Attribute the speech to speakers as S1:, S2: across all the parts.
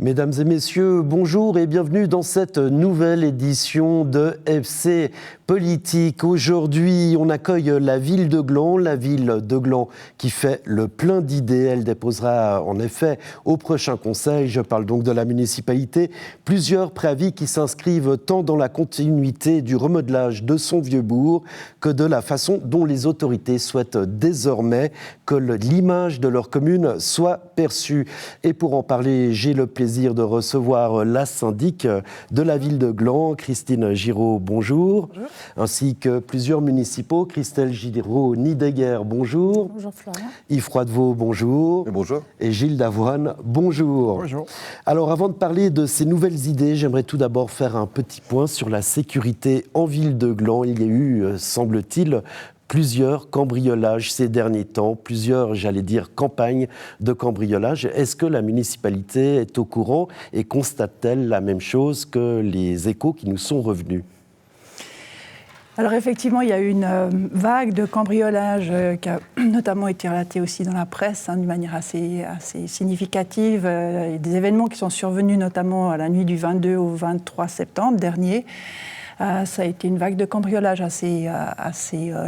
S1: Mesdames et messieurs, bonjour et bienvenue dans cette nouvelle édition de FC Politique. Aujourd'hui, on accueille la ville de Gland qui fait le plein d'idées. Elle déposera en effet au prochain conseil, je parle donc de la municipalité, plusieurs préavis qui s'inscrivent tant dans la continuité du remodelage de son vieux bourg que de la façon dont les autorités souhaitent désormais que l'image de leur commune soit perçue. Et pour en parler, j'ai le plaisir de recevoir la syndic de la ville de Gland, Christine Giraud, bonjour. Bonjour. Ainsi que plusieurs municipaux, Christelle Giraud-Nidegger, bonjour.
S2: Bonjour Florian.
S1: Yves Froidevaux, bonjour.
S3: Et bonjour.
S1: Et Gilles Davoine, bonjour.
S3: Bonjour.
S1: Alors avant de parler de ces nouvelles idées, j'aimerais tout d'abord faire un petit point sur la sécurité en ville de Gland. Il y a eu, semble-t-il, plusieurs cambriolages ces derniers temps, plusieurs, campagnes de cambriolage. Est-ce que la municipalité est au courant et constate-t-elle la même chose que les échos qui nous sont revenus ?
S2: Alors effectivement, il y a eu une vague de cambriolage qui a notamment été relatée aussi dans la presse d'une manière assez significative. Des événements qui sont survenus notamment à la nuit du 22 au 23 septembre dernier. Ça a été une vague de cambriolage assez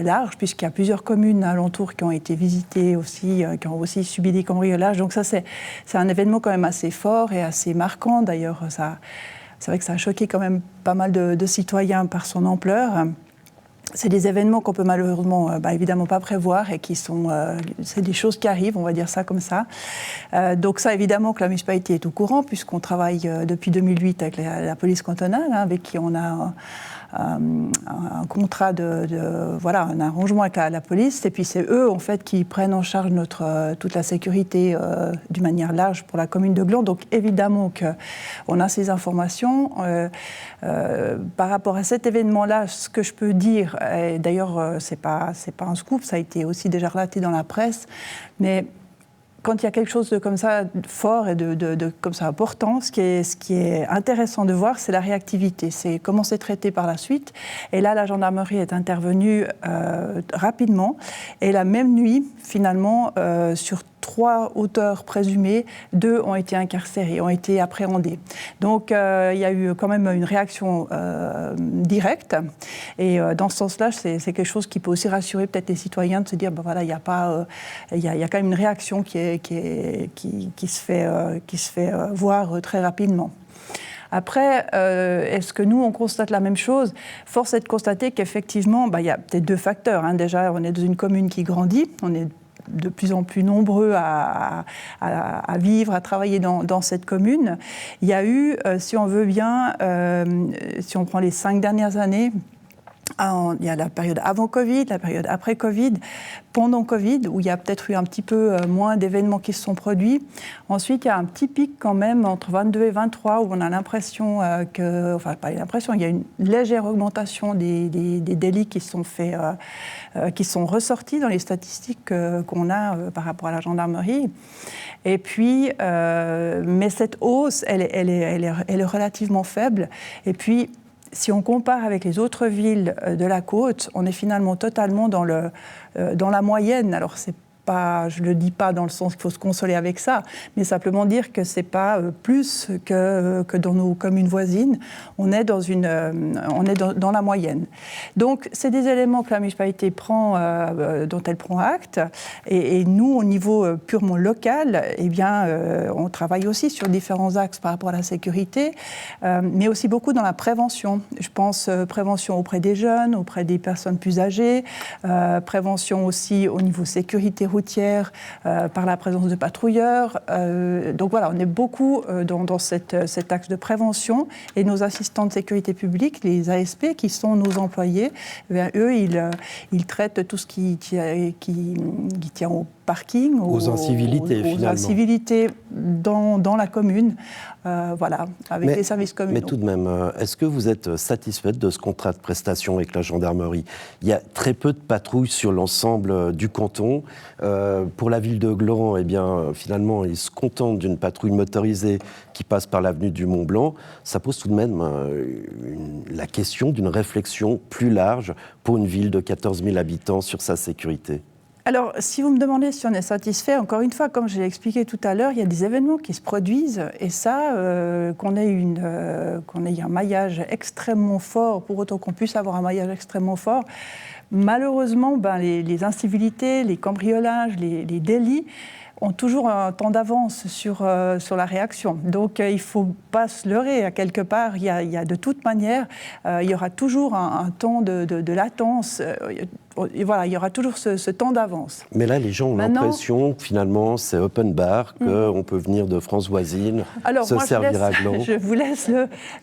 S2: large, puisqu'il y a plusieurs communes alentours qui ont été visitées aussi, qui ont aussi subi des cambriolages. Donc ça, c'est un événement quand même assez fort et assez marquant. D'ailleurs, c'est vrai que ça a choqué quand même pas mal de citoyens par son ampleur. C'est des événements qu'on peut malheureusement évidemment pas prévoir et qui sont, c'est des choses qui arrivent, on va dire ça comme ça. Donc ça, évidemment que la municipalité est au courant, puisqu'on travaille depuis 2008 avec la police cantonale, avec qui on a un contrat un arrangement avec la police, et puis c'est eux en fait qui prennent en charge toute la sécurité d'une manière large pour la commune de Gland. Donc évidemment qu'on a ces informations. Par rapport à cet événement-là, ce que je peux dire, et d'ailleurs c'est pas un scoop, ça a été aussi déjà relaté dans la presse, mais quand il y a quelque chose de comme ça fort et de comme ça important, ce qui est intéressant de voir, c'est la réactivité, c'est comment c'est traité par la suite. Et là, la gendarmerie est intervenue rapidement. Et la même nuit, finalement, sur 3 auteurs présumés, 2 ont été incarcérés, ont été appréhendés. Donc, il y a eu quand même une réaction directe. Et dans ce sens-là, c'est quelque chose qui peut aussi rassurer peut-être les citoyens de se dire, il y a quand même une réaction qui se fait voir très rapidement. Après, est-ce que nous, on constate la même chose ? Force est de constater qu'effectivement, il y a peut-être 2 facteurs. Déjà, on est dans une commune qui grandit, on est de plus en plus nombreux à vivre, à travailler dans cette commune. Il y a eu, si on veut bien, si on prend les 5 dernières années, il y a la période avant Covid, la période après Covid, pendant Covid, où il y a peut-être eu un petit peu moins d'événements qui se sont produits. Ensuite, il y a un petit pic quand même entre 22 et 23, où on a l'impression il y a une légère augmentation des délits qui sont qui sont ressortis dans les statistiques qu'on a par rapport à la gendarmerie. Et puis, mais cette hausse, elle est relativement faible. Et puis, si on compare avec les autres villes de la côte, on est finalement totalement dans la moyenne. Alors, je ne le dis pas dans le sens qu'il faut se consoler avec ça, mais simplement dire que ce n'est pas plus que dans nos communes voisines. On est dans la moyenne. Donc, c'est des éléments que la municipalité dont elle prend acte. Et nous, au niveau purement local, on travaille aussi sur différents axes par rapport à la sécurité, mais aussi beaucoup dans la prévention. Je pense prévention auprès des jeunes, auprès des personnes plus âgées, prévention aussi au niveau sécurité routière par la présence de patrouilleurs. Donc voilà, on est beaucoup dans cet axe de prévention, et nos assistants de sécurité publique, les ASP, qui sont nos employés, eux, ils traitent tout ce qui tient au parking,
S1: aux incivilités,
S2: aux incivilités dans la commune, avec les services communaux.
S1: Mais tout de même, est-ce que vous êtes satisfaite de ce contrat de prestation avec la gendarmerie ? Il y a très peu de patrouilles sur l'ensemble du canton. Pour la ville de Gland, finalement, ils se contentent d'une patrouille motorisée qui passe par l'avenue du Mont-Blanc. Ça pose tout de même la question d'une réflexion plus large pour une ville de 14 000 habitants sur sa sécurité.
S2: Alors, si vous me demandez si on est satisfait, encore une fois, comme je l'ai expliqué tout à l'heure, il y a des événements qui se produisent, et ça, qu'on ait un maillage extrêmement fort, pour autant qu'on puisse avoir un maillage extrêmement fort, malheureusement, les incivilités, les cambriolages, les délits ont toujours un temps d'avance sur la réaction. Donc il ne faut pas se leurrer. À quelque part, il y a de toute manière, il y aura toujours un temps de latence. Et voilà, il y aura toujours ce temps d'avance.
S1: Mais là, les gens ont l'impression que finalement, c'est open bar, qu'on peut venir de France voisine, servir à Gland.
S2: Je vous laisse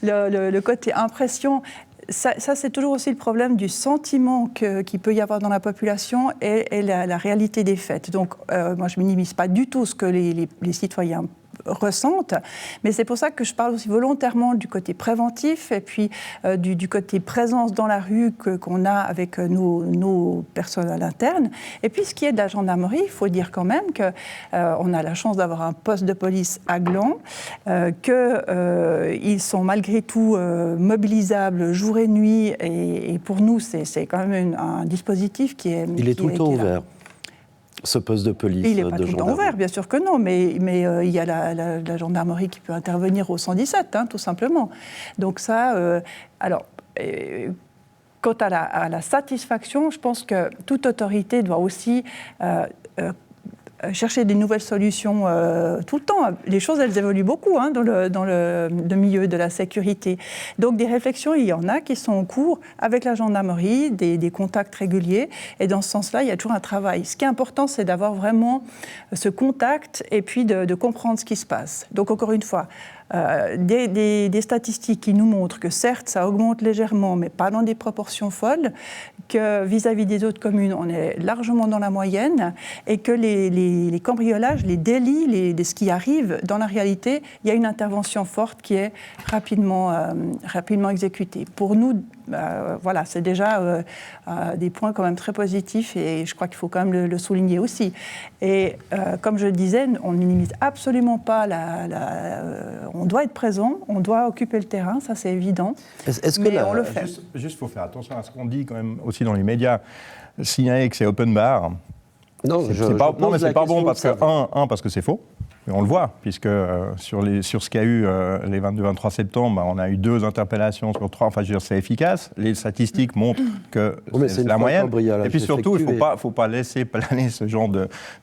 S2: le côté impression. Ça, c'est toujours aussi le problème du sentiment qu'il peut y avoir dans la population et la réalité des faits. Donc, moi, je ne minimise pas du tout ce que les citoyens ressentent, mais c'est pour ça que je parle aussi volontairement du côté préventif et puis du côté présence dans la rue qu'on a avec nos personnels internes. Et puis, ce qui est de la gendarmerie, il faut dire quand même qu'on a la chance d'avoir un poste de police à Gland, qu'ils sont malgré tout mobilisables jour et nuit, et pour nous, c'est quand même un dispositif qui est...
S1: Il est tout le temps ouvert, ce poste de police.
S2: Il n'est pas tout le temps ouvert, bien sûr que non, mais il y a la gendarmerie qui peut intervenir au 117, tout simplement. Donc ça, quant à la satisfaction, je pense que toute autorité doit aussi chercher des nouvelles solutions tout le temps. Les choses, elles évoluent beaucoup dans le milieu de la sécurité. Donc des réflexions, il y en a qui sont en cours avec la gendarmerie, des contacts réguliers. Et dans ce sens-là, il y a toujours un travail. Ce qui est important, c'est d'avoir vraiment ce contact et puis de comprendre ce qui se passe. Donc encore une fois, des statistiques qui nous montrent que certes, ça augmente légèrement, mais pas dans des proportions folles, que vis-à-vis des autres communes, on est largement dans la moyenne, et que les cambriolages, les délits, ce qui arrive, dans la réalité, il y a une intervention forte qui est rapidement exécutée. Pour nous, voilà, c'est déjà des points quand même très positifs, et je crois qu'il faut quand même le souligner aussi. Et comme je le disais, on ne minimise absolument pas on doit être présent, on doit occuper le terrain, ça c'est évident, mais on le fait.
S3: Juste, il faut faire attention à ce qu'on dit quand même aussi dans les médias. Signaler que c'est open bar,
S1: non,
S3: mais c'est pas bon parce que, parce que c'est faux. Et on le voit, puisque sur ce qu'il y a eu les 22-23 septembre, on a eu 2 interpellations sur 3. Enfin, je veux dire, c'est efficace. Les statistiques montrent que c'est la moyenne. Et puis surtout, il ne faut pas laisser planer ce genre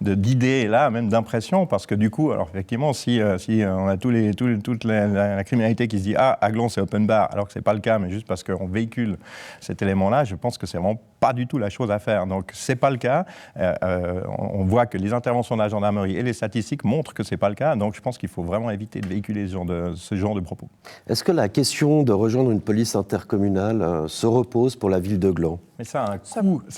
S3: d'idées-là, même d'impressions, parce que du coup, alors effectivement, si on a toute la criminalité qui se dit « Ah, à Gland, c'est open bar », alors que ce n'est pas le cas, mais juste parce qu'on véhicule cet élément-là, je pense que c'est vraiment pas du tout la chose à faire. Donc, ce n'est pas le cas. On voit que les interventions de la gendarmerie et les statistiques montrent que ce n'est pas le cas. Donc, je pense qu'il faut vraiment éviter de véhiculer ce genre de propos.
S1: Est-ce que la question de rejoindre une police intercommunale se repose pour la ville de Gland ?
S3: Mais ça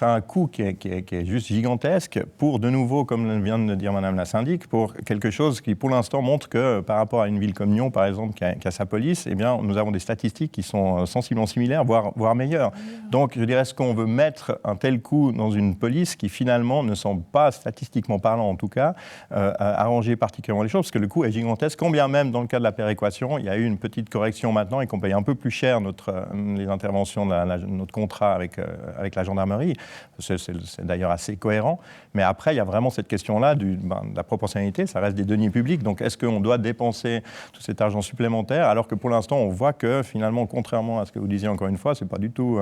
S3: a un coût qui est juste gigantesque pour, de nouveau, comme vient de le dire Madame la syndic, pour quelque chose qui, pour l'instant, montre que par rapport à une ville comme Nyon, par exemple, qui a sa police, eh bien, nous avons des statistiques qui sont sensiblement similaires, voire meilleures. Donc, je dirais, est-ce qu'on veut mettre un tel coût dans une police qui, finalement, ne semble pas, statistiquement parlant en tout cas, arranger particulièrement les choses, parce que le coût est gigantesque, quand bien même, dans le cas de la péréquation, il y a eu une petite correction maintenant et qu'on paye un peu plus cher les interventions de notre contrat avec la gendarmerie. C'est d'ailleurs assez cohérent. Mais après, il y a vraiment cette question-là de la proportionnalité. Ça reste des deniers publics. Donc, est-ce qu'on doit dépenser tout cet argent supplémentaire alors que pour l'instant, on voit que finalement, contrairement à ce que vous disiez encore une fois, c'est pas du tout,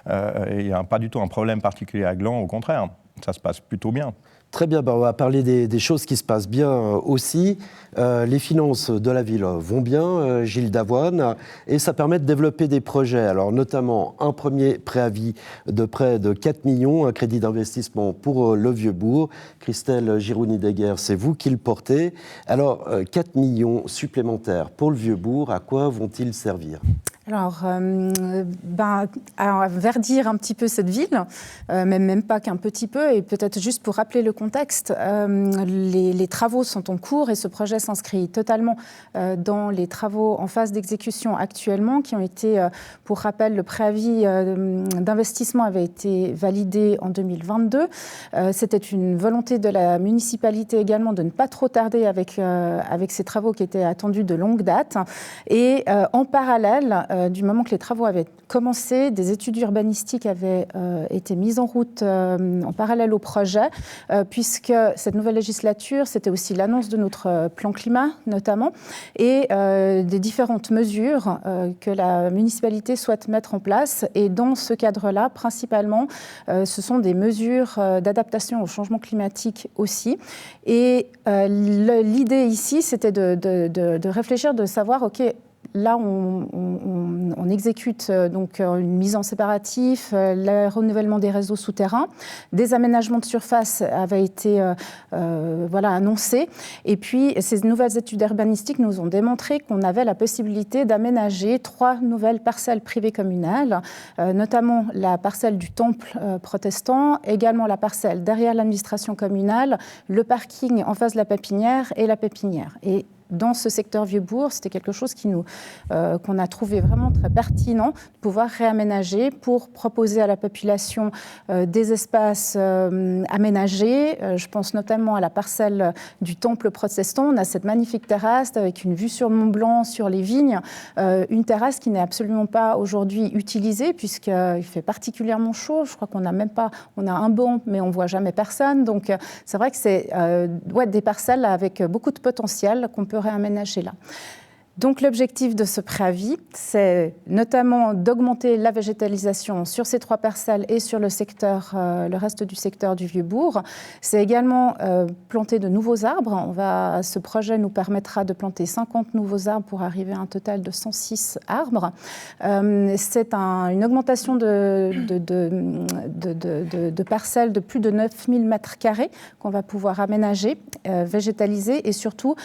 S3: il n'y a pas du tout un problème particulier à Gland. Au contraire, ça se passe plutôt bien.
S1: Très bien, on va parler des choses qui se passent bien aussi. Les finances de la ville vont bien, Gilles Davoine, et ça permet de développer des projets. Alors notamment un premier préavis de près de 4 millions, un crédit d'investissement pour le Vieux-Bourg. Christelle Girouni-Deguerre, c'est vous qui le portez. Alors 4 millions supplémentaires pour le Vieux-Bourg, à quoi vont-ils servir ?
S4: Alors, à verdir un petit peu cette ville, même pas qu'un petit peu, et peut-être juste pour rappeler le contexte, les travaux sont en cours et ce projet s'inscrit totalement dans les travaux en phase d'exécution actuellement, qui ont été, pour rappel, le préavis d'investissement avait été validé en 2022. C'était une volonté de la municipalité également de ne pas trop tarder avec ces travaux qui étaient attendus de longue date. Et en parallèle, du moment que les travaux avaient commencé, des études urbanistiques avaient été mises en route en parallèle au projet, puisque cette nouvelle législature, c'était aussi l'annonce de notre plan climat, notamment, et des différentes mesures que la municipalité souhaite mettre en place. Et dans ce cadre-là, principalement, ce sont des mesures d'adaptation au changement climatique aussi. Et l'idée ici, c'était de réfléchir, de savoir, OK, là, on exécute donc une mise en séparatif, le renouvellement des réseaux souterrains, des aménagements de surface avaient été annoncés. Et puis, ces nouvelles études urbanistiques nous ont démontré qu'on avait la possibilité d'aménager 3 nouvelles parcelles privées communales, notamment la parcelle du temple protestant, également la parcelle derrière l'administration communale, le parking en face de la pépinière et la pépinière. Et dans ce secteur Vieux-Bourg, c'était quelque chose qu'on a trouvé vraiment très pertinent de pouvoir réaménager pour proposer à la population des espaces aménagés. Je pense notamment à la parcelle du temple protestant. On a cette magnifique terrasse avec une vue sur le Mont Blanc, sur les vignes. Une terrasse qui n'est absolument pas aujourd'hui utilisée puisqu'il fait particulièrement chaud. Je crois qu'on n'a même pas, on a un banc, mais on ne voit jamais personne. Donc c'est vrai que c'est des parcelles avec beaucoup de potentiel qu'on peut réaménager là. Donc l'objectif de ce préavis, c'est notamment d'augmenter la végétalisation sur ces 3 parcelles et sur le reste du secteur du Vieux-Bourg. C'est également planter de nouveaux arbres. Ce projet nous permettra de planter 50 nouveaux arbres pour arriver à un total de 106 arbres. C'est une augmentation de parcelles de plus de 9000 mètres carrés qu'on va pouvoir aménager, végétaliser, et surtout,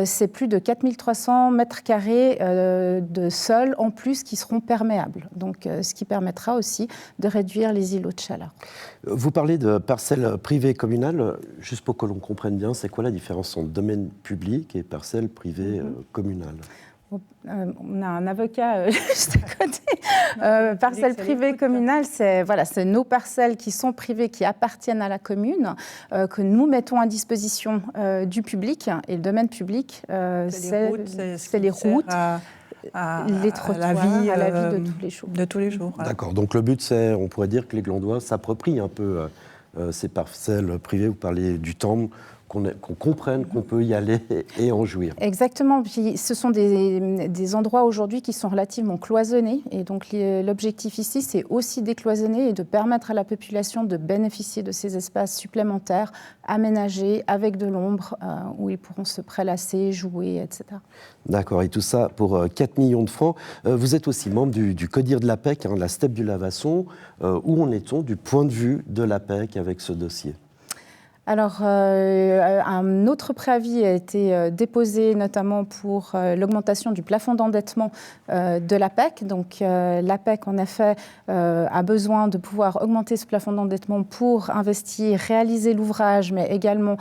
S4: c'est plus de 4300 mètres carrés de sol en plus qui seront perméables, donc ce qui permettra aussi de réduire les îlots de chaleur.
S1: Vous parlez de parcelles privées communales, juste pour que l'on comprenne bien, c'est quoi la différence entre domaine public et parcelles privées communales ?
S4: On a un avocat juste à côté. Parcelles privées communales, c'est nos parcelles qui sont privées, qui appartiennent à la commune, que nous mettons à disposition du public. Et le domaine public, c'est les routes, les trottoirs, à la vie de tous les jours.
S1: Voilà. D'accord, donc le but, c'est, on pourrait dire que les Glandois s'approprient un peu ces parcelles privées. Vous parlez du temple, qu'on comprenne qu'on peut y aller et en jouir.
S4: Exactement. Puis, ce sont des endroits aujourd'hui qui sont relativement cloisonnés. Et donc, l'objectif ici, c'est aussi décloisonner et de permettre à la population de bénéficier de ces espaces supplémentaires, aménagés, avec de l'ombre, où ils pourront se prélasser, jouer, etc.
S1: D'accord. Et tout ça pour 4 millions de francs. Vous êtes aussi membre du CODIR de l'APEC, la Steppe du Lavasson. Où en est-on du point de vue de l'APEC avec ce dossier ?
S4: Alors, un autre préavis a été déposé notamment pour l'augmentation du plafond d'endettement de l'APEC. Donc, l'APEC, en effet, a besoin de pouvoir augmenter ce plafond d'endettement pour investir, réaliser l'ouvrage, mais également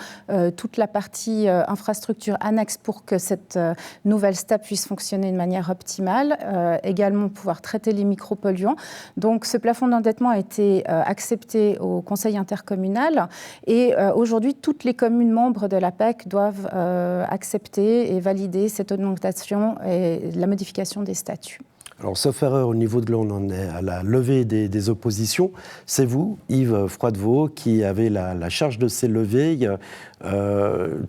S4: toute la partie infrastructure annexe pour que cette nouvelle STEP puisse fonctionner de manière optimale, également pouvoir traiter les micropolluants. Donc, ce plafond d'endettement a été accepté au Conseil intercommunal et aujourd'hui, toutes les communes membres de l'APEC doivent accepter et valider cette augmentation et la modification des statuts.
S1: Alors, sauf erreur, au niveau de Gland, on en est à la levée des oppositions. C'est vous, Yves Froidevaux, qui avez la charge de ces levées.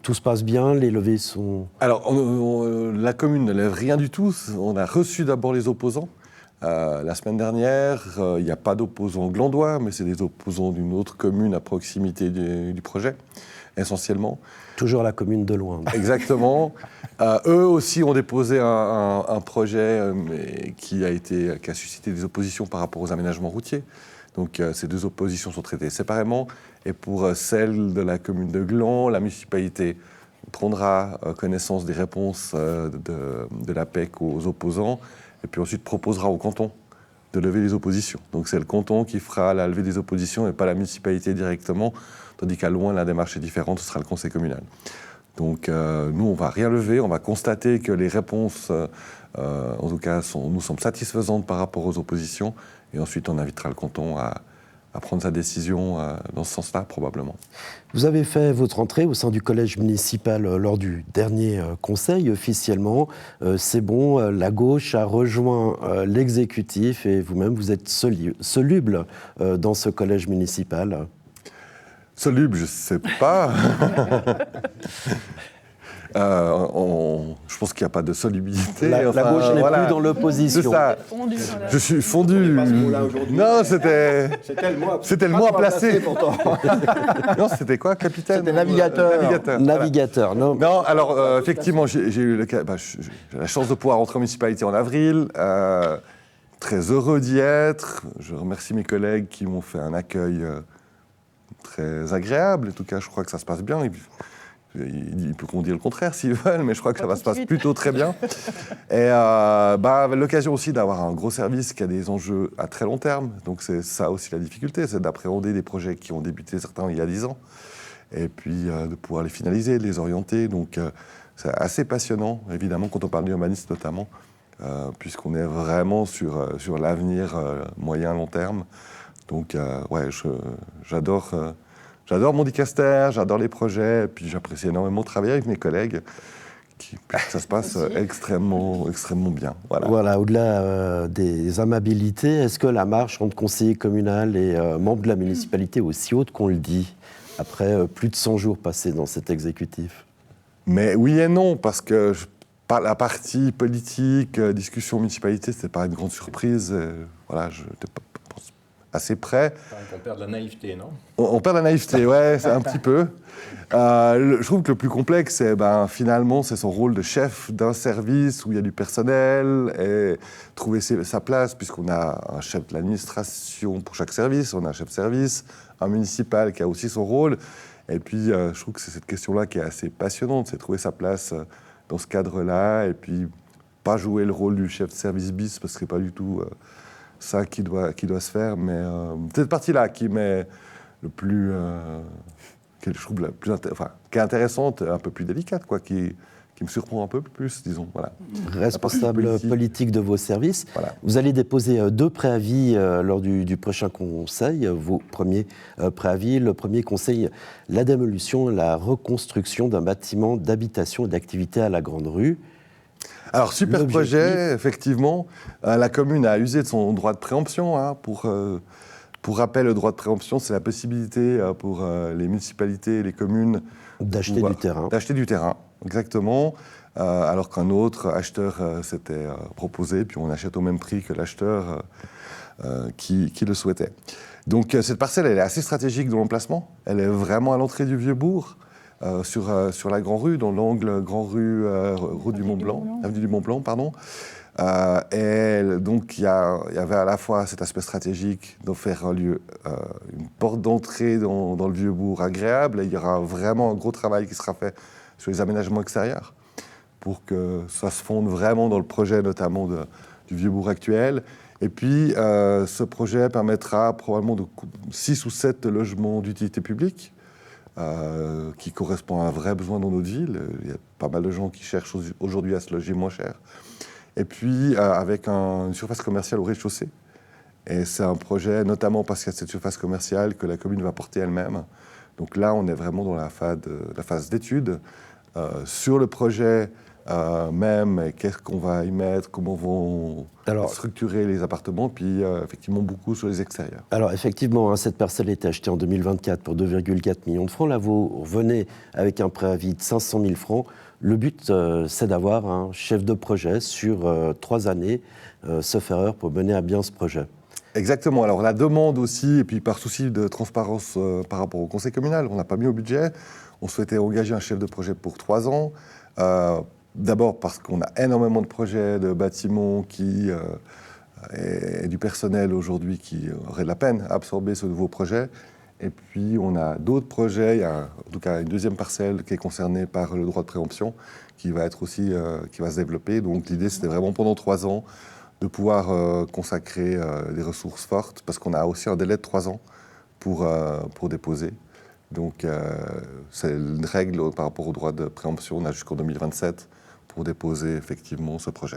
S1: Tout se passe bien, les levées sont...
S5: Alors, la commune ne lève rien du tout. On a reçu d'abord les opposants. La semaine dernière, il n'y a pas d'opposants glandois, mais c'est des opposants d'une autre commune à proximité du projet, essentiellement.
S1: Toujours la commune de loin.
S5: Exactement. Eux aussi ont déposé un projet qui a suscité des oppositions par rapport aux aménagements routiers. Donc ces 2 oppositions sont traitées séparément. Et pour celle de la commune de Gland, la municipalité prendra connaissance des réponses de l'APEC aux opposants, et puis ensuite proposera au canton de lever les oppositions. Donc c'est le canton qui fera la levée des oppositions et pas la municipalité directement, tandis qu'à loin, la démarche est différente, ce sera le conseil communal. Donc nous, on ne va rien lever, on va constater que les réponses, en tout cas, nous semblent satisfaisantes par rapport aux oppositions, et ensuite on invitera le canton à prendre sa décision dans ce sens-là, probablement.
S1: Vous avez fait votre entrée au sein du collège municipal lors du dernier conseil officiellement. C'est bon, la gauche a rejoint l'exécutif et vous-même, vous êtes soluble dans ce collège municipal.
S5: Soluble, je ne sais pas. Je pense qu'il n'y a pas de solubilité.
S1: La gauche n'est plus dans l'opposition.
S5: C'est ça. Je suis fondu. Non, c'était le mot à placer. Non, c'était quoi, capitaine?
S1: C'était navigateur. Navigateur, non.
S5: Non, alors effectivement, j'ai eu j'ai la chance de pouvoir rentrer en municipalité en avril. Très heureux d'y être. Je remercie mes collègues qui m'ont fait un accueil très agréable. En tout cas, je crois que ça se passe bien. Il peut qu'on dise le contraire s'ils veulent, mais je crois que ça se passe plutôt très bien. Et l'occasion aussi d'avoir un gros service qui a des enjeux à très long terme. Donc c'est ça aussi la difficulté, c'est d'appréhender des projets qui ont débuté certains il y a 10 ans, et puis de pouvoir les finaliser, de les orienter. Donc c'est assez passionnant, évidemment, quand on parle d'urbanisme notamment, puisqu'on est vraiment sur l'avenir moyen-long terme. Donc ouais, j'adore mon dicaster, j'adore les projets, et puis j'apprécie énormément travailler avec mes collègues. Ça se passe extrêmement bien.
S1: Voilà, au-delà des amabilités, est-ce que la marche entre conseiller communal et membres de la municipalité est aussi haute qu'on le dit, après plus de 100 jours passés dans cet exécutif?
S5: Mais oui et non, parce que la partie politique, discussion municipalité, c'était pas une grande surprise. Voilà, je n'étais pas assez près.
S3: On perd de la naïveté, non?
S5: On perd de la naïveté, ouais, c'est un petit peu. Je trouve que le plus complexe, finalement, c'est son rôle de chef d'un service où il y a du personnel et trouver sa place, puisqu'on a un chef de l'administration pour chaque service, on a un chef de service, un municipal qui a aussi son rôle. Et puis, je trouve que c'est cette question-là qui est assez passionnante, c'est trouver sa place dans ce cadre-là et puis pas jouer le rôle du chef de service bis, parce que c'est pas du tout ça qui doit se faire, mais cette partie-là qui m'est le plus, que je trouve qui est intéressante, un peu plus délicate, quoi, qui me surprend un peu plus, disons. Voilà.
S1: Responsable politique de vos services,
S5: voilà.
S1: Vous allez déposer 2 préavis lors du prochain conseil. Vos premiers préavis, le premier conseil, la démolition, la reconstruction d'un bâtiment d'habitation et d'activité à la Grande Rue.
S5: Alors, super projet, effectivement. La commune a usé de son droit de préemption. Pour rappel, le droit de préemption, c'est la possibilité pour les municipalités et les communes
S1: d'acheter du terrain.
S5: D'acheter du terrain, exactement. Alors qu'un autre acheteur s'était proposé, puis on achète au même prix que l'acheteur qui le souhaitait. Donc, cette parcelle, elle est assez stratégique dans l'emplacement. Elle est vraiment à l'entrée du Vieux-Bourg. Sur la Grande Rue, dans l'angle Grande Rue, route du Mont-Blanc, avenue du Mont-Blanc, pardon. Et donc, il y avait à la fois cet aspect stratégique de faire un lieu, une porte d'entrée dans le Vieux-Bourg agréable, et il y aura vraiment un gros travail qui sera fait sur les aménagements extérieurs pour que ça se fonde vraiment dans le projet, notamment du Vieux-Bourg actuel. Et puis, ce projet permettra probablement de 6 ou 7 logements d'utilité publique, qui correspond à un vrai besoin dans notre ville. Il y a pas mal de gens qui cherchent aujourd'hui à se loger moins cher. Et puis, avec une surface commerciale au rez-de-chaussée. Et c'est un projet, notamment parce qu'il y a cette surface commerciale que la commune va porter elle-même. Donc là, on est vraiment dans la phase d'étude sur le projet même, qu'est-ce qu'on va y mettre, comment vont structurer les appartements, puis effectivement beaucoup sur les extérieurs.
S1: Alors effectivement, cette parcelle a été achetée en 2024 pour 2,4 millions de francs. Là, vous revenez avec un préavis de 500 000 francs. Le but, c'est d'avoir un chef de projet sur 3 années, sauf erreur, pour mener à bien ce projet.
S5: Exactement. Alors la demande aussi, et puis par souci de transparence par rapport au conseil communal, on n'a pas mis au budget. On souhaitait engager un chef de projet pour 3 ans. D'abord parce qu'on a énormément de projets de bâtiments et du personnel aujourd'hui qui aurait de la peine à absorber ce nouveau projet. Et puis on a d'autres projets, il y a en tout cas une deuxième parcelle qui est concernée par le droit de préemption qui va être aussi, qui va se développer. Donc l'idée c'était vraiment pendant 3 ans de pouvoir consacrer des ressources fortes parce qu'on a aussi un délai de 3 ans pour déposer. Donc c'est une règle par rapport au droit de préemption, on a jusqu'en 2027 pour déposer effectivement ce projet.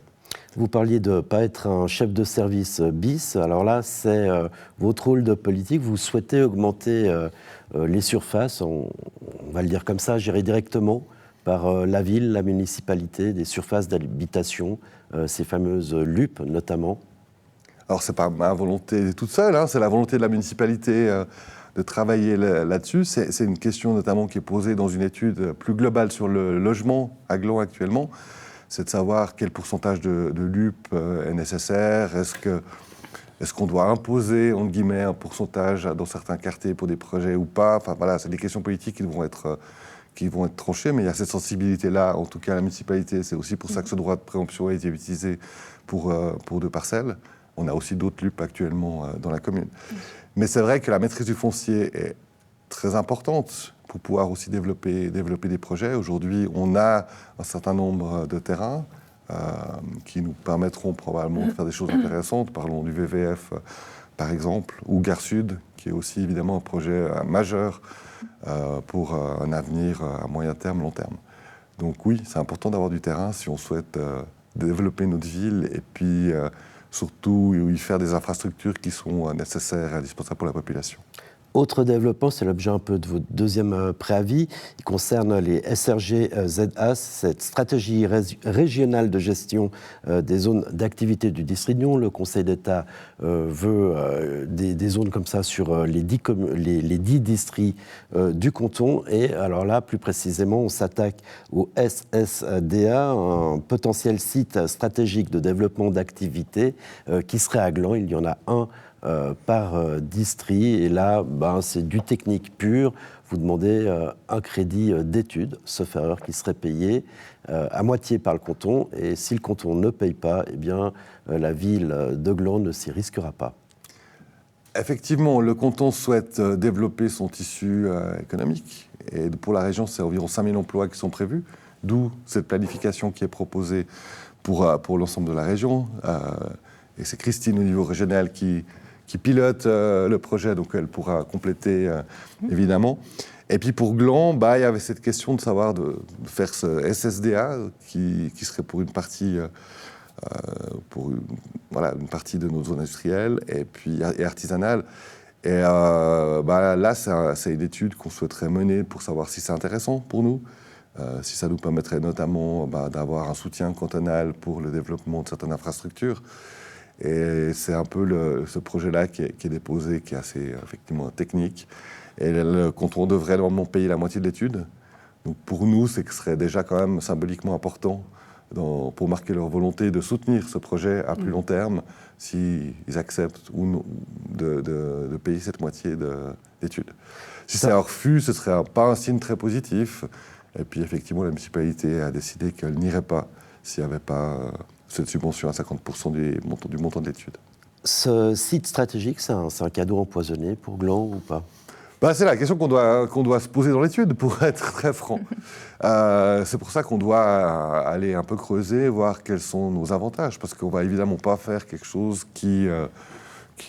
S1: Vous parliez de ne pas être un chef de service bis. Alors là, c'est votre rôle de politique. Vous souhaitez augmenter les surfaces, on va le dire comme ça, gérées directement par la ville, la municipalité, des surfaces d'habitation, ces fameuses LUP notamment.
S5: Alors, ce n'est pas ma volonté toute seule, hein, c'est la volonté de la municipalité de travailler là-dessus. C'est une question notamment qui est posée dans une étude plus globale sur le logement à Gland actuellement. C'est de savoir quel pourcentage de LUP est nécessaire. Est-ce qu'on doit imposer, entre guillemets, un pourcentage dans certains quartiers pour des projets ou pas? Enfin, voilà, c'est des questions politiques qui vont être tranchées, mais il y a cette sensibilité-là, en tout cas à la municipalité. C'est aussi pour ça que ce droit de préemption a été utilisé pour 2 parcelles. On a aussi d'autres LUP actuellement dans la commune. Mais c'est vrai que la maîtrise du foncier est très importante pour pouvoir aussi développer des projets. Aujourd'hui, on a un certain nombre de terrains qui nous permettront probablement de faire des choses intéressantes. Parlons du VVF, par exemple, ou Gare Sud, qui est aussi évidemment un projet majeur pour un avenir à moyen terme, long terme. Donc oui, c'est important d'avoir du terrain si on souhaite développer notre ville et puis surtout y faire des infrastructures qui sont nécessaires et indispensables pour la population.
S1: Autre développement, c'est l'objet un peu de votre deuxième préavis, il concerne les SRG-ZA, cette stratégie régionale de gestion des zones d'activité du district de Nyon. Le Conseil d'État veut des zones comme ça sur les 10 districts du canton. Et alors là, plus précisément, on s'attaque au SSDA, un potentiel site stratégique de développement d'activité qui serait à Gland. Il y en a un par district, et là, c'est du technique pur. Vous demandez un crédit d'études, sauf erreur, qui serait payé à moitié par le canton, et si le canton ne paye pas, eh bien, la ville de Gland ne s'y risquera pas.
S5: Effectivement, le canton souhaite développer son tissu économique, et pour la région, c'est environ 5 000 emplois qui sont prévus, d'où cette planification qui est proposée pour l'ensemble de la région. Et c'est Christine, au niveau régional, qui pilote le projet, donc elle pourra compléter évidemment. Et puis pour Gland, il y avait cette question de savoir de faire ce SSDA qui serait pour une partie, une partie de nos zones industrielles et artisanales. Et là, c'est une étude qu'on souhaiterait mener pour savoir si c'est intéressant pour nous, si ça nous permettrait notamment d'avoir un soutien cantonal pour le développement de certaines infrastructures. Et c'est un peu ce projet-là qui est déposé, qui est assez effectivement technique. Et le canton devrait normalement payer la moitié de l'étude. Donc pour nous, ce serait déjà quand même symboliquement important pour marquer leur volonté de soutenir ce projet à plus long terme, s'ils acceptent ou non de payer cette moitié d'études. Si c'est un refus, ce ne serait pas un signe très positif. Et puis effectivement, la municipalité a décidé qu'elle n'irait pas s'il n'y avait pas cette subvention à 50% du montant de l'étude.
S1: Ce site stratégique, c'est un cadeau empoisonné pour Gland ou pas?
S5: C'est la question qu'on doit se poser dans l'étude, pour être très franc. C'est pour ça qu'on doit aller un peu creuser, voir quels sont nos avantages, parce qu'on ne va évidemment pas faire quelque chose qui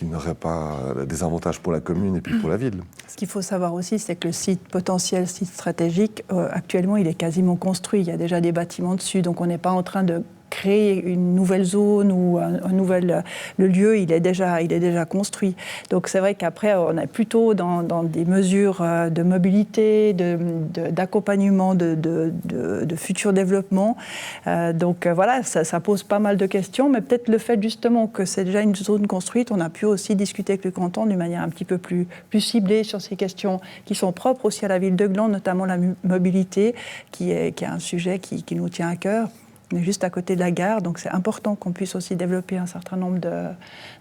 S5: n'aurait pas des avantages pour la commune et puis pour la ville.
S2: Ce qu'il faut savoir aussi, c'est que le potentiel site stratégique, actuellement, il est quasiment construit. Il y a déjà des bâtiments dessus, donc on n'est pas en train de créer une nouvelle zone ou le lieu, il est déjà construit. Donc c'est vrai qu'après, on est plutôt dans des mesures de mobilité, d'accompagnement de futurs développements. Donc voilà, ça pose pas mal de questions, mais peut-être le fait justement que c'est déjà une zone construite, on a pu aussi discuter avec le canton d'une manière un petit peu plus ciblée sur ces questions qui sont propres aussi à la ville de Gland, notamment la mobilité, qui est un sujet qui nous tient à cœur. On est juste à côté de la gare, donc c'est important qu'on puisse aussi développer un certain nombre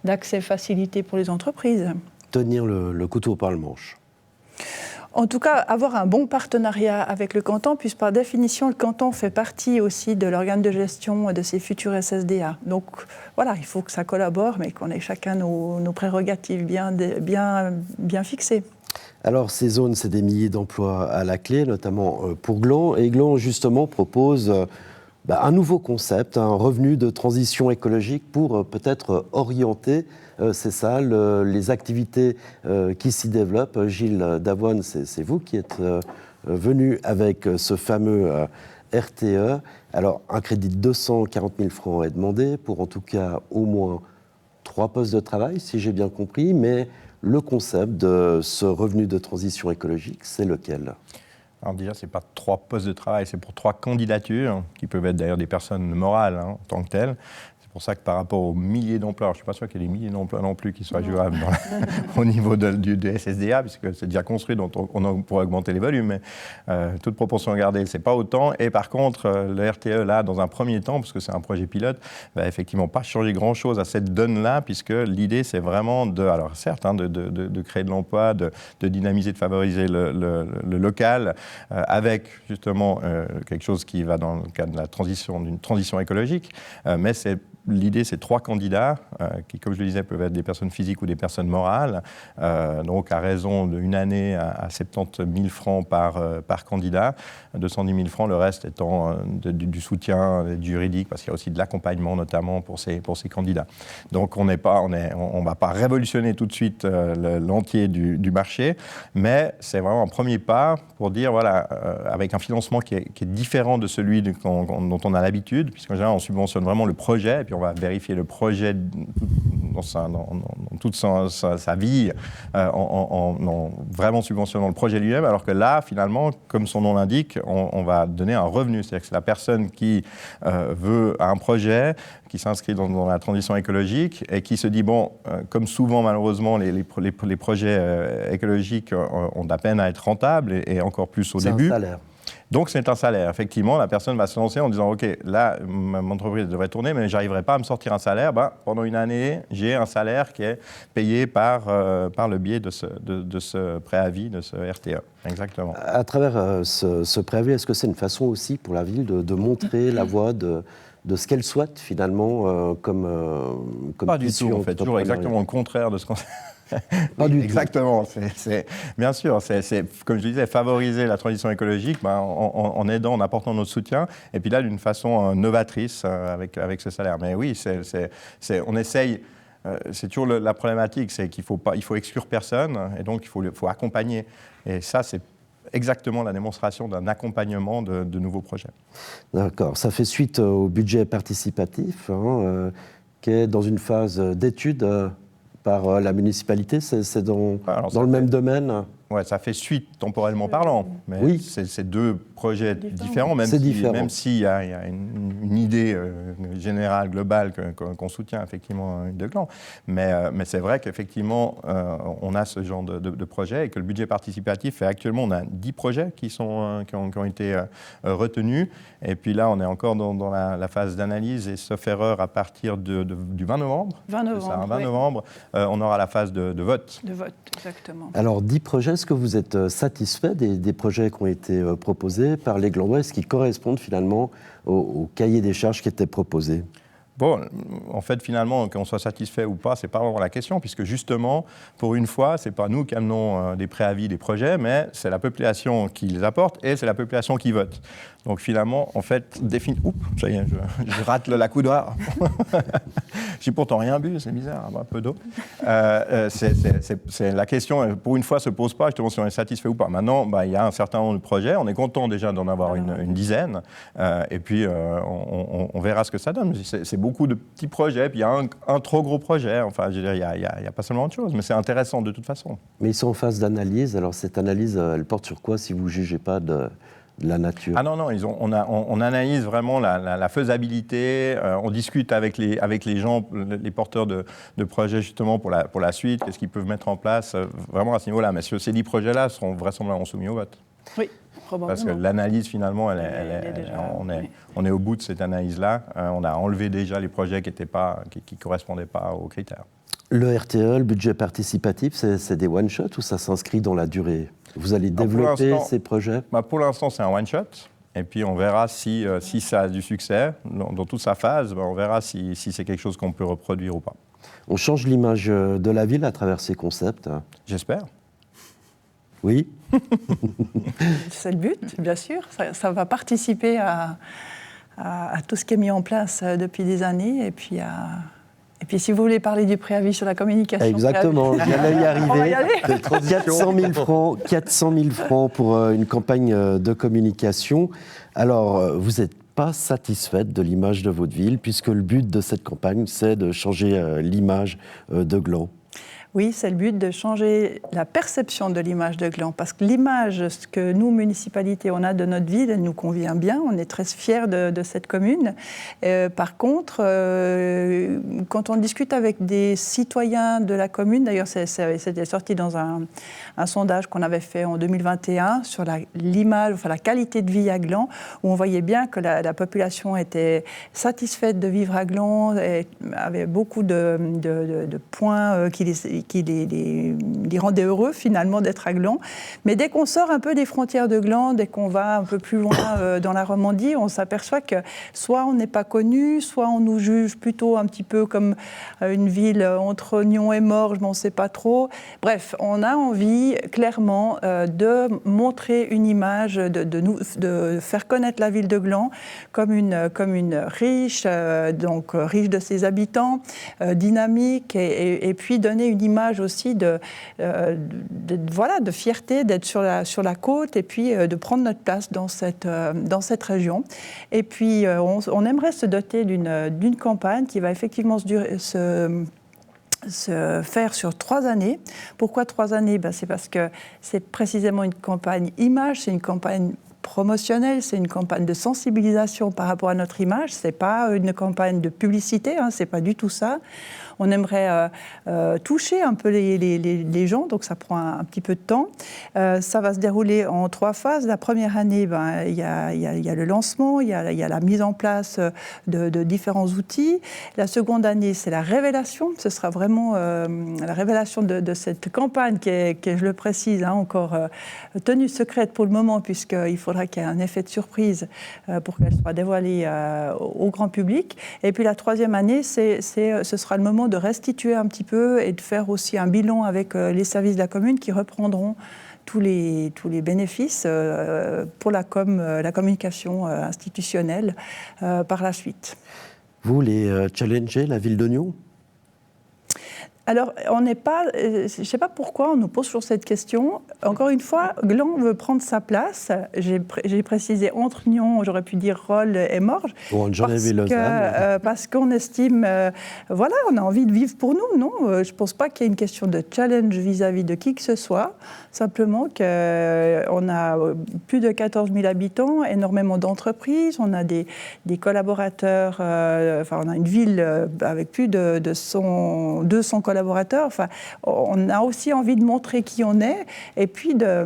S2: d'accès facilités pour les entreprises.
S1: Tenir le couteau par le manche.
S2: En tout cas, avoir un bon partenariat avec le canton, puisque par définition, le canton fait partie aussi de l'organe de gestion de ces futurs SSDA. Donc voilà, il faut que ça collabore, mais qu'on ait chacun nos prérogatives bien fixées.
S1: Alors, ces zones, c'est des milliers d'emplois à la clé, notamment pour Gland. Et Gland, justement, propose un nouveau concept, un revenu de transition écologique pour peut-être orienter, c'est ça, les activités qui s'y développent. Gilles Davoine, c'est vous qui êtes venu avec ce fameux RTE. Alors, un crédit de 240 000 francs est demandé pour en tout cas au moins 3 postes de travail, si j'ai bien compris, mais le concept de ce revenu de transition écologique, c'est lequel ?
S3: Alors déjà, ce n'est pas 3 postes de travail, c'est pour 3 candidatures, qui peuvent être d'ailleurs des personnes morales en tant que telles. C'est pour ça que par rapport aux milliers d'emplois, alors je ne suis pas sûr qu'il y ait des milliers d'emplois non plus qui soient jouables au niveau du SSDA, puisque c'est déjà construit, donc on pourrait augmenter les volumes, mais toute proportion gardée, ce n'est pas autant. Et par contre, le RTE, là, dans un premier temps, parce que c'est un projet pilote, va effectivement pas changer grand-chose à cette donne-là, puisque l'idée, c'est vraiment alors certes, de créer de l'emploi, de dynamiser, de favoriser le local, avec justement quelque chose qui va dans le cadre de d'une transition écologique, mais l'idée, c'est 3 candidats qui, comme je le disais, peuvent être des personnes physiques ou des personnes morales, donc à raison d'une année à 70 000 francs par candidat, 210 000 francs, le reste étant du soutien juridique, parce qu'il y a aussi de l'accompagnement notamment pour ces candidats. Donc on ne va pas révolutionner tout de suite l'entier du marché, mais c'est vraiment un premier pas pour dire, voilà, avec un financement qui est différent de celui dont on a l'habitude, puisqu'en général on subventionne vraiment le projet, et puis on va vérifier le projet dans toute sa vie, en vraiment subventionnant le projet lui-même, alors que là, finalement, comme son nom l'indique, on va donner un revenu. C'est-à-dire que c'est la personne qui veut un projet, qui s'inscrit dans la transition écologique et qui se dit, bon, comme souvent, malheureusement, les projets écologiques ont de la peine à être rentables, et encore plus au début.
S1: C'est un salaire.
S3: Donc c'est un salaire. Effectivement, la personne va se lancer en disant, OK, là, mon entreprise devrait tourner, mais je n'arriverai pas à me sortir un salaire. Pendant une année, j'ai un salaire qui est payé par le biais de ce préavis, de ce RTE. Exactement.
S1: À travers ce préavis, est-ce que c'est une façon aussi pour la ville de montrer la voie de ce qu'elle souhaite finalement comme
S3: pas du tout, en fait. Toujours exactement le contraire de ce qu'on...
S1: Pas du
S3: Exactement. Bien sûr, c'est, comme je disais, favoriser la transition écologique en aidant, en apportant notre soutien, et puis là, d'une façon novatrice avec ce salaire. Mais oui, on essaye... c'est toujours la problématique, c'est qu'il faut exclure personne, et donc il faut accompagner. Et ça, c'est exactement la démonstration d'un accompagnement de nouveaux projets.
S1: D'accord. Ça fait suite au budget participatif, qui est dans une phase d'étude par la municipalité. C'est dans le même domaine.
S3: Ouais, ça fait suite temporellement parlant, mais
S1: oui.
S3: C'est 2 projets différents, même s'il y a une idée générale, globale qu'on soutient effectivement de Gland. Mais c'est vrai qu'effectivement, on a ce genre de projet et que le budget participatif fait actuellement, on a 10 projets qui ont été retenus. Et puis là, on est encore dans la phase d'analyse et sauf erreur à partir du 20 novembre.
S2: 20
S3: novembre, on aura la phase de vote.
S2: De vote, exactement.
S1: Alors, 10 projets, est-ce que vous êtes satisfait des projets qui ont été proposés par les Glandois? Est-ce qu'ils correspondent finalement au cahier des charges qui était proposé?
S3: Bon, en fait, finalement, qu'on soit satisfait ou pas, c'est pas vraiment la question, puisque justement, pour une fois, c'est pas nous qui amenons des préavis, des projets, mais c'est la population qui les apporte et c'est la population qui vote. Donc finalement, en fait, oups, ça y est, je rate la coudoir. J'ai pourtant rien bu, c'est bizarre, un peu d'eau. La question, pour une fois, se pose pas, justement, si on est satisfait ou pas. Maintenant, il y a un certain nombre de projets, on est content déjà d'en avoir une dizaine, et puis on verra ce que ça donne. C'est beaucoup de petits projets, puis il y a un trop gros projet. Enfin, je veux dire, il n'y a pas seulement de choses, mais c'est intéressant de toute façon.
S1: Mais ils sont en phase d'analyse. Alors cette analyse, elle porte sur quoi si vous ne jugez pas de la nature?
S3: Ah non, on analyse vraiment la faisabilité, on discute avec les gens, les porteurs de projets justement pour la suite, qu'est-ce qu'ils peuvent mettre en place, vraiment à ce niveau-là. Mais ces 10 projets-là seront vraisemblablement soumis au vote.
S2: Oui, probablement.
S3: Parce que l'analyse, finalement, on est au bout de cette analyse-là. On a enlevé déjà les projets qui ne correspondaient pas aux critères.
S1: Le RTE, le budget participatif, c'est des one-shots ou ça s'inscrit dans la durée? Vous allez développer ces projets?
S3: Pour l'instant, c'est un one-shot. Et puis, on verra si ça a du succès. Dans toute sa phase, on verra si c'est quelque chose qu'on peut reproduire ou pas.
S1: On change l'image de la ville à travers ces concepts?
S3: J'espère.
S1: Oui.
S2: C'est le but, bien sûr. Ça va participer à tout ce qui est mis en place depuis des années et puis Et puis, si vous voulez parler du préavis sur la communication...
S1: Exactement, j'allais y arriver.
S2: On va y aller.
S1: 400 000 francs pour une campagne de communication. Alors, vous n'êtes pas satisfaite de l'image de votre ville, puisque le but de cette campagne, c'est de changer l'image de Gland.
S2: Oui, c'est le but de changer la perception de l'image de Gland, parce que l'image que nous, municipalités, on a de notre ville, elle nous convient bien, on est très fiers de cette commune. Par contre, quand on discute avec des citoyens de la commune, d'ailleurs c'était sorti dans un sondage qu'on avait fait en 2021 sur l'image, enfin la qualité de vie à Gland, où on voyait bien que la population était satisfaite de vivre à Gland, et avait beaucoup de points qui les rendait heureux finalement d'être à Gland. Mais dès qu'on sort un peu des frontières de Gland, dès qu'on va un peu plus loin dans la Romandie, on s'aperçoit que soit on n'est pas connu, soit on nous juge plutôt un petit peu comme une ville entre Nyon et Morges, mais on ne sait pas trop. Bref, on a envie clairement de montrer une image, de faire connaître la ville de Gland comme une riche, donc riche de ses habitants, dynamique, et puis donner une image aussi de fierté d'être sur la côte, et puis de prendre notre place dans cette région. Et puis on aimerait se doter d'une campagne qui va effectivement se faire sur 3 années. Pourquoi 3 années ? C'est parce que c'est précisément une campagne image, c'est une campagne promotionnelle, c'est une campagne de sensibilisation par rapport à notre image, c'est pas une campagne de publicité, c'est pas du tout ça. On aimerait toucher un peu les gens, donc ça prend un petit peu de temps. Ça va se dérouler en 3 phases. La première année, il y a le lancement, il y a la mise en place de différents outils. La seconde année, c'est la révélation. Ce sera vraiment la révélation de cette campagne qui est, je le précise, encore tenue secrète pour le moment, puisqu'il faudra qu'il y ait un effet de surprise pour qu'elle soit dévoilée au grand public. Et puis la troisième année, ce sera le moment de restituer un petit peu et de faire aussi un bilan avec les services de la commune qui reprendront tous les bénéfices pour la communication institutionnelle par la suite.
S1: Vous les challengez, la ville de Nyon ?
S2: Alors, on n'est pas... je ne sais pas pourquoi on nous pose toujours cette question. Encore une fois, Gland veut prendre sa place. J'ai précisé entre Nyon, j'aurais pu dire Rolle et Morges. Parce qu'on estime... on a envie de vivre pour nous, non ? Je ne pense pas qu'il y ait une question de challenge vis-à-vis de qui que ce soit. Simplement qu'on a plus de 14 000 habitants, énormément d'entreprises, on a des collaborateurs, on a une ville avec plus de 200 collaborateurs. On a aussi envie de montrer qui on est, et puis de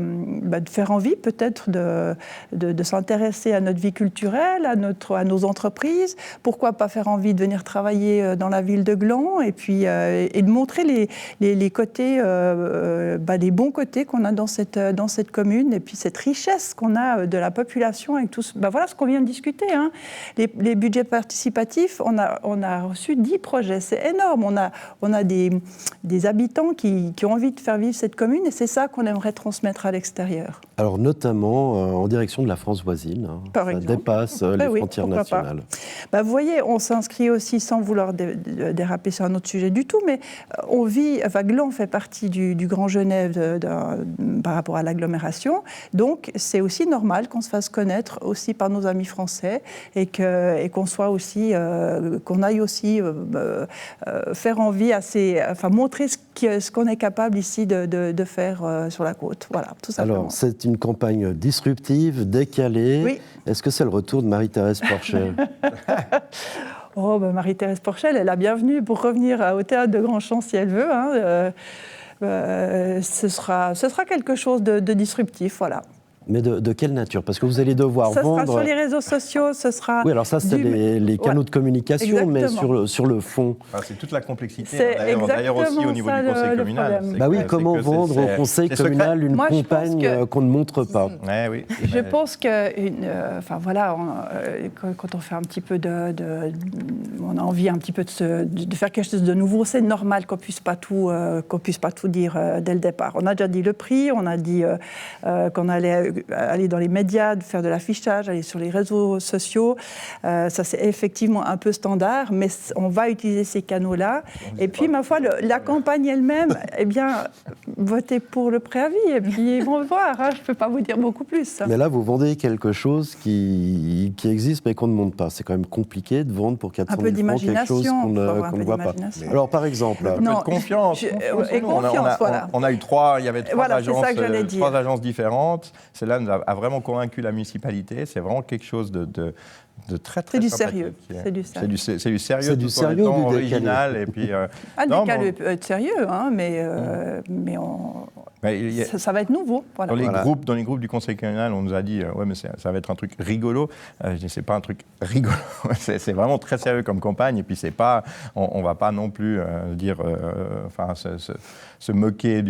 S2: faire envie peut-être de s'intéresser à notre vie culturelle, à nos entreprises. Pourquoi pas faire envie de venir travailler dans la ville de Gland, et puis et de montrer les côtés, les bons côtés qu'on a dans cette commune, et puis cette richesse qu'on a de la population avec tout. Voilà ce qu'on vient de discuter. Les budgets participatifs, on a reçu 10 projets, c'est énorme. On a des habitants qui ont envie de faire vivre cette commune, et c'est ça qu'on aimerait transmettre à l'extérieur.
S1: Alors notamment en direction de la France voisine, ça dépasse les frontières nationales.
S2: Vous voyez, on s'inscrit aussi, sans vouloir déraper sur un autre sujet du tout, mais on vit, Gland fait partie du Grand Genève par rapport à l'agglomération, donc c'est aussi normal qu'on se fasse connaître aussi par nos amis français, et qu'on soit aussi, qu'on aille aussi faire envie montrer ce qu'on est capable ici de faire sur la côte. Voilà, tout simplement.
S1: Alors, c'est une campagne disruptive, décalée.
S2: Oui.
S1: Est-ce que c'est le retour de Marie-Thérèse Porchel ?
S2: Marie-Thérèse Porchel est la bienvenue pour revenir au Théâtre de Grand-Champ si elle veut. Ce sera quelque chose de disruptif, voilà.
S1: Mais de quelle nature ? Parce que vous allez devoir vendre...
S2: Ça sera sur les réseaux sociaux, ce sera...
S1: Oui, alors ça, c'est les canaux de communication,
S2: exactement.
S1: Mais sur le fond...
S3: c'est toute la complexité,
S2: d'ailleurs
S3: aussi au niveau du conseil communal.
S1: Comment vendre au conseil communal une campagne qu'on ne montre pas ?
S2: Je pense que... quand on fait un petit peu on a envie un petit peu de faire quelque chose de nouveau, c'est normal qu'on puisse pas tout dire dès le départ. On a déjà dit le prix, on a dit qu'on allait aller dans les médias, de faire de l'affichage, aller sur les réseaux sociaux. Ça, c'est effectivement un peu standard, mais on va utiliser ces canaux-là. Et puis, ma foi, la campagne elle-même, eh bien, votez pour le préavis, et puis ils vont voir. Hein, je ne peux pas vous dire beaucoup plus.
S1: Mais là, vous vendez quelque chose qui existe, mais qu'on ne montre pas. C'est quand même compliqué de vendre pour 400 000 francs quelque chose qu'on ne voit pas. Alors, par exemple...
S3: Un peu de confiance. On a eu il y avait trois agences différentes. Celle-là nous a vraiment convaincu la municipalité. C'est vraiment quelque chose de très, très
S2: sympathique. C'est du sérieux.
S3: C'est du sérieux.
S1: C'est du sérieux ou du
S3: original. Et puis,
S2: le décalé peut être sérieux, hein, mais ça va être nouveau. Voilà.
S3: Dans les groupes du Conseil communal, on nous a dit ouais, mais ça va être un truc rigolo. Je dis c'est pas un truc rigolo. c'est vraiment très sérieux comme campagne. Et puis c'est pas, on va pas non plus dire, se moquer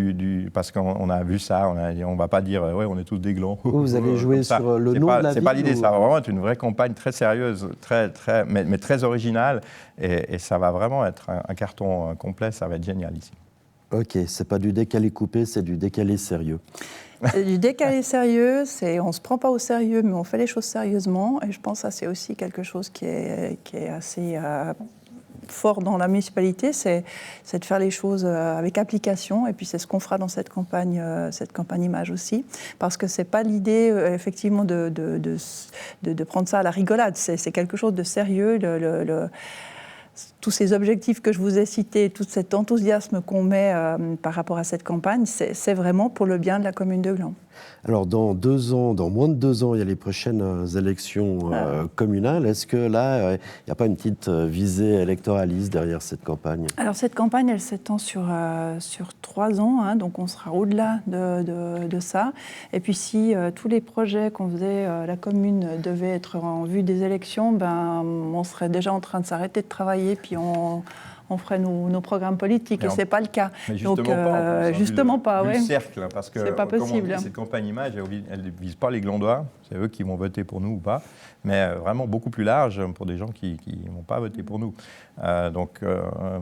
S3: parce qu'on a vu ça. On va pas dire ouais, on est tous des glands.
S1: Vous allez jouer sur le nom de la ville.
S3: C'est pas l'idée. Ça va vraiment être une vraie campagne très sérieuse, mais très originale. Et ça va vraiment être un carton complet. Ça va être génial ici.
S1: Ok, c'est pas du décalé coupé, c'est du décalé sérieux.
S2: C'est du décalé sérieux, on ne se prend pas au sérieux, mais on fait les choses sérieusement. Et je pense que ça, c'est aussi quelque chose qui est assez fort dans la municipalité, c'est de faire les choses avec application. Et puis c'est ce qu'on fera dans cette campagne image aussi. Parce que ce n'est pas l'idée, effectivement, de prendre ça à la rigolade. C'est quelque chose de sérieux. Tous ces objectifs que je vous ai cités, tout cet enthousiasme qu'on met par rapport à cette campagne, c'est vraiment pour le bien de la commune de Gland.
S1: Alors, dans moins de 2 ans, il y a les prochaines élections communales. Est-ce que là, il n'y a pas une petite visée électoraliste derrière cette campagne ?
S2: Alors, cette campagne, elle s'étend sur 3 ans, hein, donc on sera au-delà de ça. Et puis, si tous les projets qu'on faisait, la commune devait être en vue des élections, on serait déjà en train de s'arrêter de travailler, puis on ferait nos programmes politiques, et ce n'est pas le cas.
S3: Mais justement
S2: donc,
S3: pas.
S2: Justement pas, oui.
S3: Le cercle, parce que,
S2: c'est pas possible.
S3: Dit, cette campagne image, elle ne vise pas les Glandois, c'est eux qui vont voter pour nous ou pas, mais vraiment beaucoup plus large pour des gens qui ne vont pas voter pour nous.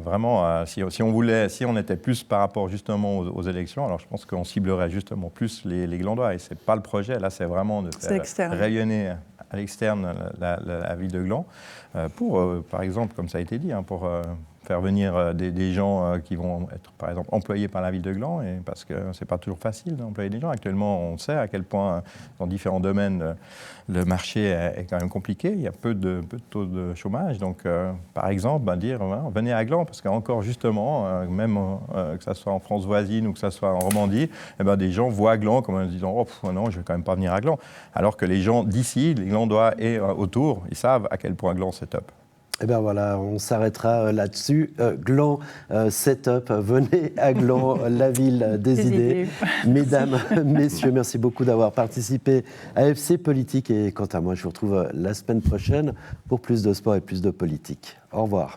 S3: Vraiment, si on était plus par rapport justement aux élections, alors je pense qu'on ciblerait justement plus les Glandois, et ce n'est pas le projet, là c'est vraiment de faire rayonner à l'externe la ville de Gland, par exemple, comme ça a été dit, pour faire venir des gens qui vont être, par exemple, employés par la ville de Gland, et parce que c'est pas toujours facile d'employer des gens. Actuellement, on sait à quel point, dans différents domaines, le marché est quand même compliqué. Il y a peu de taux de chômage. Donc, par exemple, dire venez à Gland, parce qu'encore justement, même que ça soit en France voisine ou que ça soit en Romandie, des gens voient Gland comme en disant non, je vais quand même pas venir à Gland. Alors que les gens d'ici, les Glandois et autour, ils savent à quel point Gland c'est top.
S1: Eh bien voilà, on s'arrêtera là-dessus. Gland, setup, venez à Gland, la ville des idées. Mesdames, messieurs, merci beaucoup d'avoir participé à FC Politique. Et quant à moi, je vous retrouve la semaine prochaine pour plus de sport et plus de politique. Au revoir.